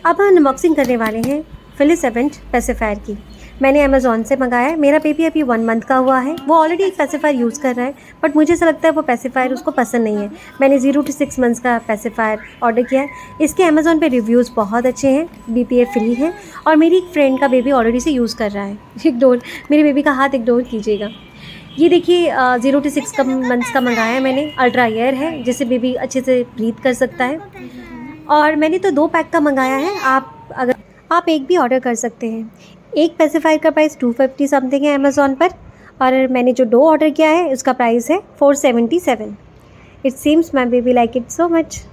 अब हम अनबॉक्सिंग करने वाले हैं फिलिस एवेंट पेसिफायर की। मैंने अमेज़ॉन से मंगाया है। मेरा बेबी अभी 1 मंथ का हुआ है। वो ऑलरेडी एक पेसिफायर यूज़ कर रहा है, बट मुझे ऐसा लगता है वो पेसिफायर उसको पसंद नहीं है। मैंने 0 to 6 मंथ्स का पेसिफायर ऑर्डर किया है। इसके अमेज़ॉन पे रिव्यूज़ बहुत अच्छे हैं, BPA फ्री है और मेरी एक फ्रेंड का बेबी ऑलरेडी से यूज़ कर रहा है। इग्नोर, मेरे बेबी का हाथ इग्नोर कीजिएगा। ये देखिए 0 to 6 मंथ्स का मंगाया है मैंने। अल्ट्रा एयर है, जिससे बेबी अच्छे से ब्रीथ कर सकता है। और मैंने तो 2 पैक का मंगाया है। आप एक भी ऑर्डर कर सकते हैं। एक पेसिफायर का प्राइस 250 समथिंग है अमेज़ॉन पर, और मैंने जो 2 ऑर्डर किया है उसका प्राइस है 477। It seems my baby like it so much.